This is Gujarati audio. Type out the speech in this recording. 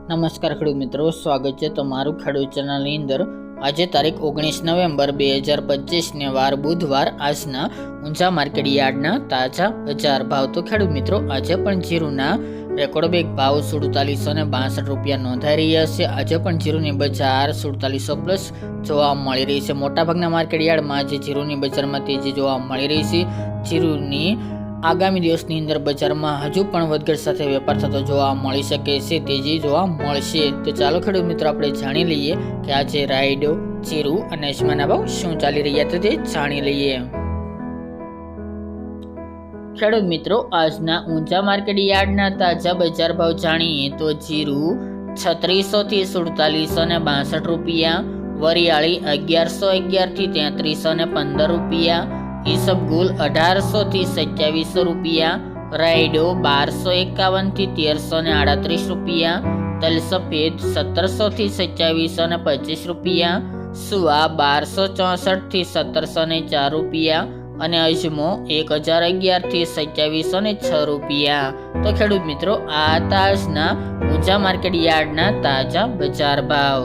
નમસ્કાર ખેડૂત મિત્રો, સ્વાગત છે તમારું ખેડૂત ચેનલની અંદર। આજે તારીખ 19 નવેમ્બર 2025 ને વાર બુધવાર। આજના ઊંઝા માર્કેટ યાર્ડના તાજા બજાર ભાવ। તો ખેડૂત મિત્રો, આજે પણ જીરુના રેકોર્ડ બેગ ભાવ 4762 રૂપિયા નોંધાઈ રહ્યા છે। આજે પણ જીરુની બજાર 4700 પ્લસ જોવા મળી રહી છે। મોટાભાગના માર્કેટ યાર્ડમાં આજે જીરુની બજારમાં તેજી જોવા મળી રહી છે। જીરુની આગામી દિવસની અંદર બજારમાં હજુ પણ વધઘટ સાથે વેપાર થતો જોવા મળી શકે છે, તેજી જોવા મળશે। તો ચાલો ખેડૂત મિત્રો, આપણે જાણી લઈએ કે આજે રાયડો, જીરું અને અજમાના ભાવ શું ચાલી રહ્યા છે તે જાણી લઈએ। ખેડૂત મિત્રો, આજના ઊંઝા માર્કેટ યાર્ડના તાજા બજાર ભાવ જાણીએ તો જીરું 3600 થી 4762 રૂપિયા, વરિયાળી 1111 થી 3315 રૂપિયા, ઈસબગુલ 1800 થી 2700 રૂપિયા, રાયડો 1251 થી 1338 રૂપિયા, તલ સફેદ 1700 થી 2725 રૂપિયા, સુવા 1264 થી 1704 રૂપિયા અને અજમો 1011 થી 2706 રૂપિયા। તો ખેડૂત મિત્રો, આ તાજના ઊંઝા માર્કેટ યાર્ડના તાજા બજાર ભાવ।